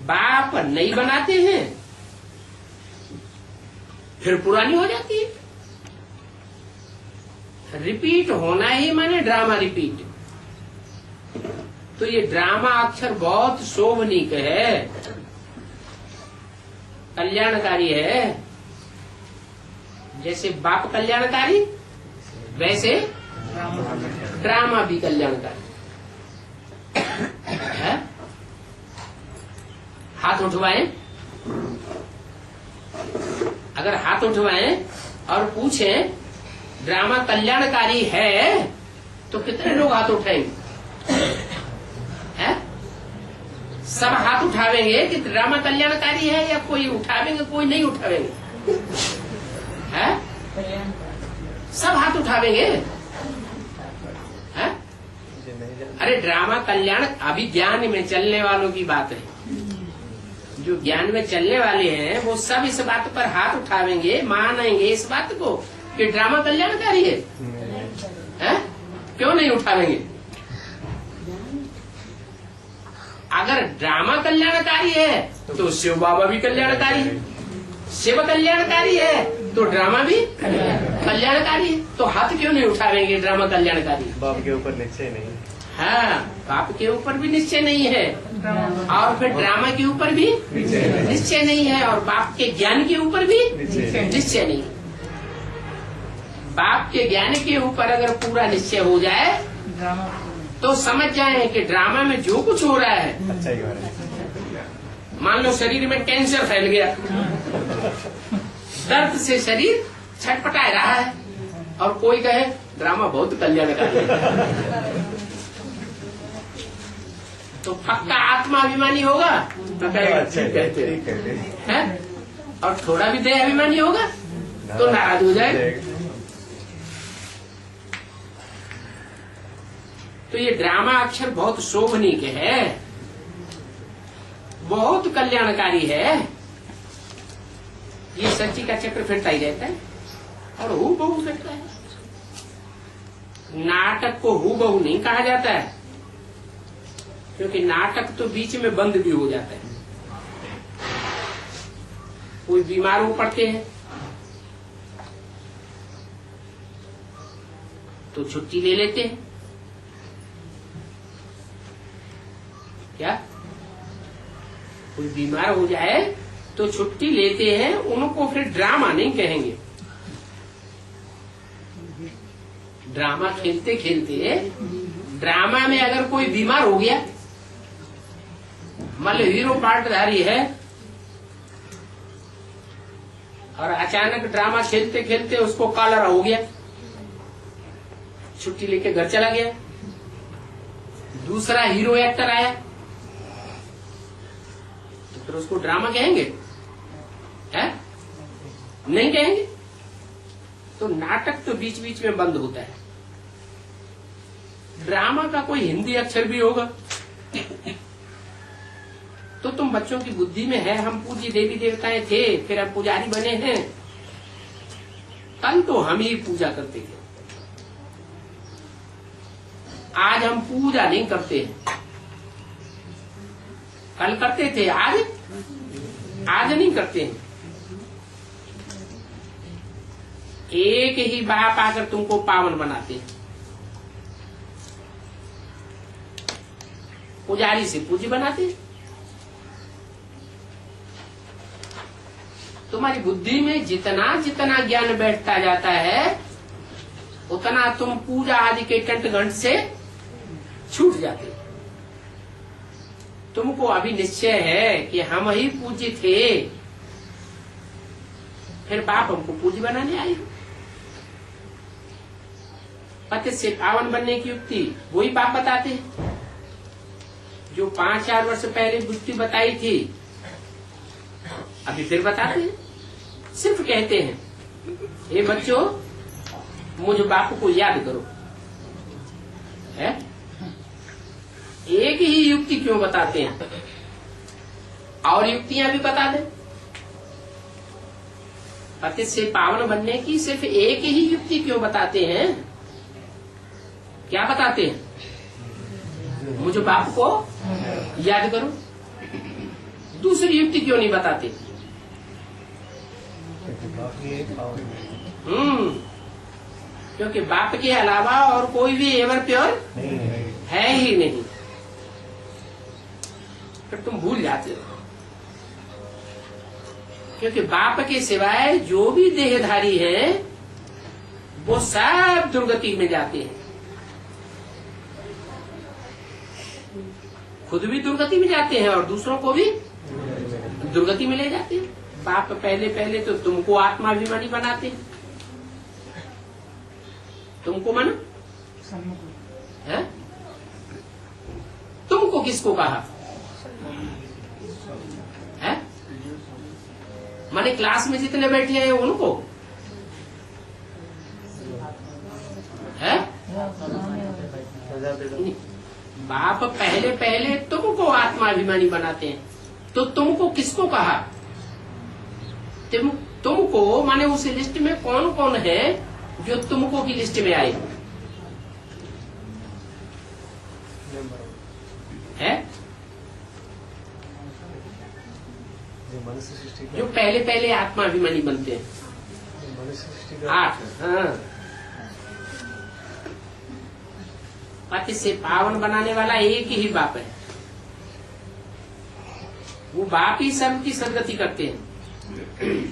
बाप नई बनाते हैं फिर पुरानी हो जाती है। रिपीट होना ही माने ड्रामा रिपीट। तो ये ड्रामा अक्षर बहुत शोभनीक है, कल्याणकारी है। जैसे बाप कल्याणकारी, वैसे ड्रामा भी कल्याणकारी है। हाथ उठवाएं, अगर हाथ उठवाएं और पूछें ड्रामा कल्याणकारी है तो कितने लोग हाथ उठाएंगे? है? सब हाथ उठावेंगे कि ड्रामा कल्याणकारी है, या कोई उठावेंगे कोई नहीं उठावेंगे? है? सब हाथ उठावेंगे। है? अरे ड्रामा कल्याण अभी ज्ञान में चलने वालों की बात है। जो ज्ञान में चलने वाले हैं वो सब इस बात पर हाथ उठावेंगे, मानेंगे इस बात को कि ड्रामा कल्याणकारी है? क्यों नहीं उठावेंगे? अगर ड्रामा कल्याणकारी है तो शिव बाबा भी कल्याणकारी है, शिव कल्याणकारी है तो ड्रामा भी कल्याणकारी है। तो हाथ क्यों नहीं उठावेंगे? ड्रामा कल्याणकारी है। बाप के ऊपर निश्चय नहीं। हाँ, बाप के ऊपर भी निश्चय नहीं है, और फिर ड्रामा के ऊपर भी निश्चय नहीं है, और बाप के ज्ञान के ऊपर भी निश्चय नहीं है। बाप के ज्ञान के ऊपर अगर पूरा निश्चय हो जाए तो समझ जाए कि ड्रामा में जो कुछ हो रहा है, अच्छा ही हो रहा है। मान लो शरीर में कैंसर फैल गया, दर्द से शरीर छटपटा रहा है, और कोई कहे ड्रामा बहुत कल्याणकारी है, तो पक्का आत्मा अभिमानी होगा तो कहेगा ठीक कहते हैं, और थोड़ा भी देह अभिमानी होगा तो नाराज हो जाएगा। तो ये ड्रामा अक्षर बहुत शोभनीय है, बहुत कल्याणकारी है। ये सच्ची का चक्र फिरता ही रहता है, और हु बहु फिरता है। नाटक को हु बहु नहीं कहा जाता है, क्योंकि नाटक तो बीच में बंद भी हो जाता है। कोई बीमार हो पड़ते हैं तो छुट्टी ले लेते हैं, क्या? कोई बीमार हो जाए तो छुट्टी लेते हैं, उनको फिर ड्रामा नहीं कहेंगे। ड्रामा खेलते खेलते ड्रामा में अगर कोई बीमार हो गया, मान लो हीरो पार्टधारी है और अचानक ड्रामा खेलते खेलते उसको कॉलरा हो गया, छुट्टी लेके घर चला गया, दूसरा हीरो एक्टर आया तो फिर उसको ड्रामा कहेंगे? है? नहीं कहेंगे। तो नाटक तो बीच बीच में बंद होता है। ड्रामा का कोई हिंदी अक्षर भी होगा तो तुम बच्चों की बुद्धि में है हम पूज्य देवी देवताएं थे, फिर अब पुजारी बने हैं। कल तो हम ही पूजा करते थे, आज हम पूजा नहीं करते हैं। कल करते थे, आज नहीं करते हैं। एक ही बाप आकर तुमको पावन बनाते हैं। पुजारी से पूज्य बनाते हैं। तुम्हारी बुद्धि में जितना जितना ज्ञान बैठता जाता है उतना तुम पूजा आदि के कंठ घंट से छूट जाते। तुमको अभी निश्चय है कि हम ही पूज्य थे, फिर बाप हमको पूज्य बनाने आए। पति से पावन बनने की युक्ति वही बाप बताते हैं जो 5-4 वर्ष पहले बुद्धि बताई थी, अभी फिर बताते हैं। सिर्फ कहते हैं ये बच्चों मुझ बाप को याद करो। है? एक ही युक्ति क्यों बताते हैं? और युक्तियां भी बता दें। पति से पावन बनने की सिर्फ एक ही युक्ति क्यों बताते हैं? क्या बताते हैं? मुझ बाप को याद करो। दूसरी युक्ति क्यों नहीं बताते? क्योंकि बाप के अलावा और कोई भी एवर प्योर है ही नहीं। फिर तुम भूल जाते हो, क्योंकि बाप के सिवाय जो भी देहधारी है वो सब दुर्गति में जाते हैं। खुद भी दुर्गति में जाते हैं और दूसरों को भी दुर्गति में ले जाते हैं। बाप पहले पहले तो तुमको आत्माभिमानी बनाते हैं, तुमको मानो है? तुमको किसको कहा है? माने क्लास में जितने बैठे हैं उनको है? बाप पहले पहले तुमको आत्माभिमानी बनाते हैं, तो तुमको किसको कहा? तुमको माने उस लिस्ट में कौन कौन है जो तुमको की लिस्ट में आए है? जो पहले पहले आत्माभिमानी बनते हैं 8। हाँ, पति से पावन बनाने वाला एक ही बाप है। वो बाप ही सबकी सदगति करते हैं,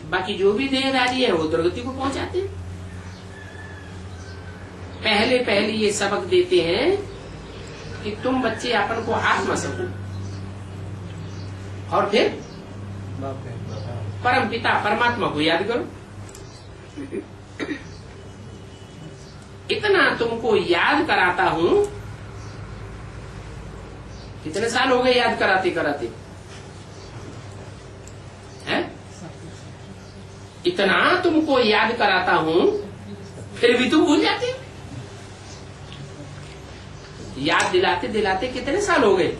बाकी जो भी देहधारी है वो दुर्गति को पहुंचाते हैं। पहले पहले ये सबक देते हैं कि तुम बच्चे अपन को आत्मा समझो, और फिर परम पिता परमात्मा को याद करो। इतना तुमको याद कराता हूं। कितने साल हो गए याद कराते कराते हैं? इतना तुमको याद कराता हूं, फिर भी तुम भूल जाते। याद दिलाते दिलाते कितने साल हो गए?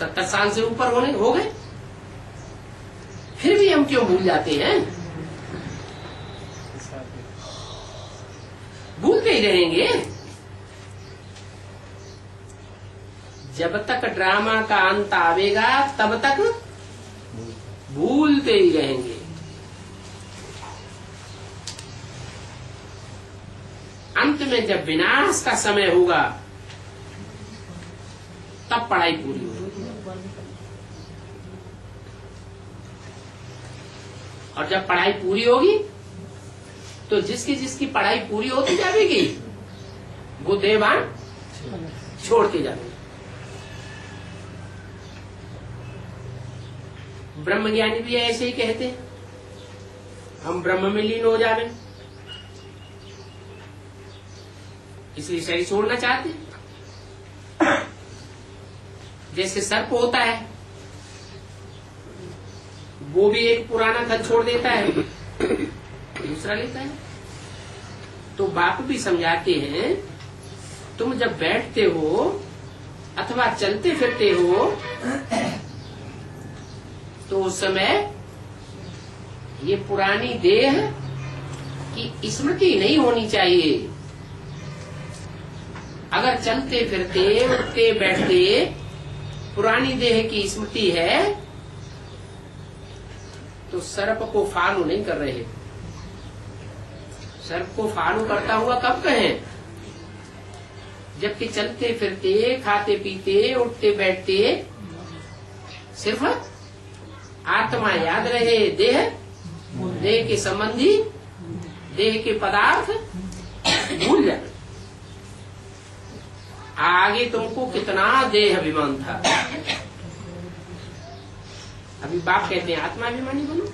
70 साल से ऊपर हो गए। फिर भी हम क्यों भूल जाते हैं? भूलते ही रहेंगे। जब तक ड्रामा का अंत आवेगा तब तक भूलते ही रहेंगे। अंत में जब विनाश का समय होगा तब पढ़ाई पूरी होगी। और जब पढ़ाई पूरी होगी तो जिसकी जिसकी पढ़ाई पूरी होती जाएगी वो देवान छोड़ के जाएंगे। ब्रह्मज्ञानी भी ऐसे ही कहते हैं, हम ब्रह्म में लीन हो जावे, इसलिए शरीर छोड़ना चाहते हैं। जैसे सर्प होता है, वो भी एक पुराना घर छोड़ देता है, दूसरा लेता है। तो बाप भी समझाते हैं, तुम जब बैठते हो अथवा चलते फिरते हो तो उस समय ये पुरानी देह की स्मृति नहीं होनी चाहिए। अगर चलते फिरते उठते बैठते पुरानी देह की स्मृति है तो सर्प को फॉलो नहीं कर रहे। सर्प को फॉलो करता हुआ कब कहें? जबकि चलते फिरते खाते पीते उठते बैठते सिर्फ आत्मा याद रहे, देह के संबंधी देह के पदार्थ भूल जाए। आगे तुमको कितना देह अभिमान था। अभी बाप कहते हैं आत्माभिमानी बनो।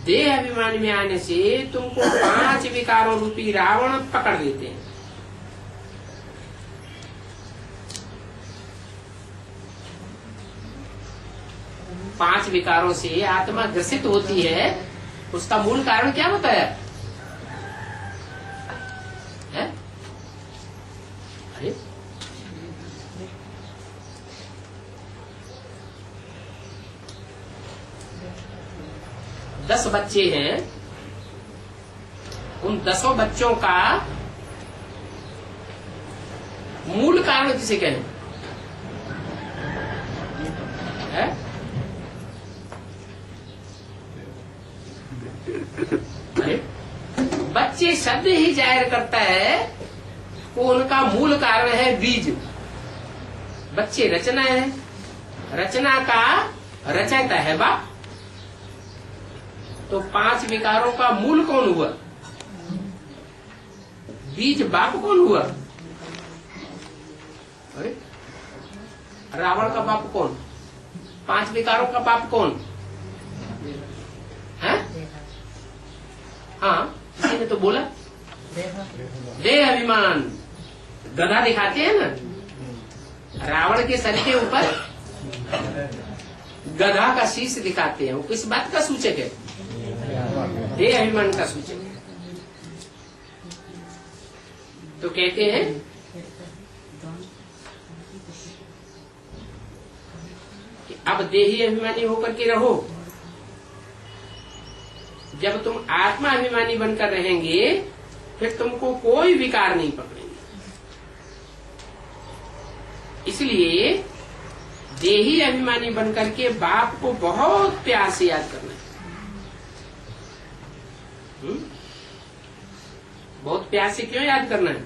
देह अभिमान में आने से तुमको 5 विकारों रूपी रावण पकड़ देते हैं। पांच विकारों से आत्मा ग्रसित होती है। उसका मूल कारण क्या बताया है? अरे 10 बच्चे हैं, उन 10 बच्चों का मूल कारण किसे कहें? है? अरे बच्चे शब्द ही जाहिर करता है वो उनका मूल कारण है बीज। बच्चे रचना है, रचना का रचयिता है बाप। तो 5 विकारों का मूल कौन हुआ? बीज बाप कौन हुआ? अरे रावण का बाप कौन? 5 विकारों का बाप कौन है? हाँ, किसी ने तो बोला देह अभिमान। गधा दिखाते हैं ना, रावण के सर के ऊपर गधा का शीश दिखाते हैं। वो किस बात का सूचक है? देह अभिमान का सूचक है। तो कहते हैं कि अब देही अभिमानी होकर के रहो। जब तुम आत्मा अभिमानी बनकर रहेंगे फिर तुमको कोई विकार नहीं पकड़ेंगे। इसलिए देही अभिमानी बनकर के बाप को बहुत प्यार से याद करना है। बहुत प्यार से क्यों याद करना है?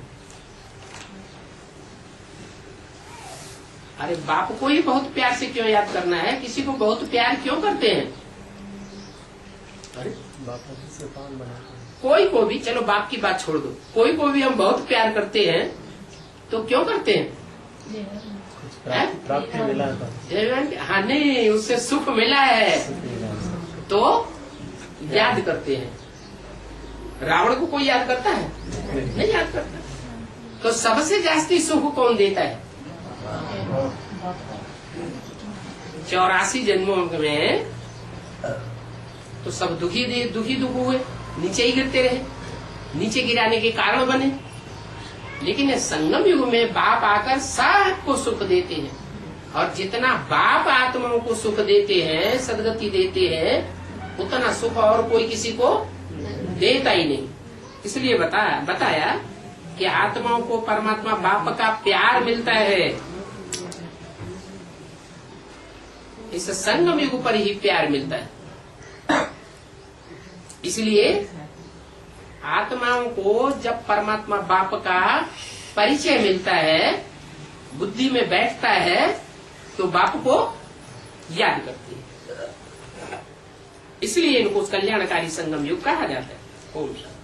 अरे बाप को ही बहुत प्यार से क्यों याद करना है? किसी को बहुत प्यार क्यों करते हैं? अरे कोई को भी, चलो बाप की बात छोड़ दो, कोई को भी हम बहुत प्यार करते हैं तो क्यों करते हैं? प्राप्ति मिला है। हाँ, नहीं, उससे सुख मिला है तो याद करते हैं। रावण को कोई याद करता है? नहीं याद करता। तो सबसे जास्ती सुख कौन देता है? 84 जन्मों में तो सब दुखी दुख हुए, नीचे ही गिरते रहे, नीचे गिराने के कारण बने। लेकिन संगम युग में बाप आकर सबको सुख देते हैं, और जितना बाप आत्माओं को सुख देते हैं, सदगति देते हैं, उतना सुख और कोई किसी को देता ही नहीं। इसलिए बताया कि आत्माओं को परमात्मा बाप का प्यार मिलता है। इस संगम युग पर ही प्यार मिलता है। इसलिए आत्माओं को जब परमात्मा बाप का परिचय मिलता है, बुद्धि में बैठता है, तो बाप को याद करती है। इसलिए इनको कल्याणकारी संगम युग कहा जाता है। ओम शांति।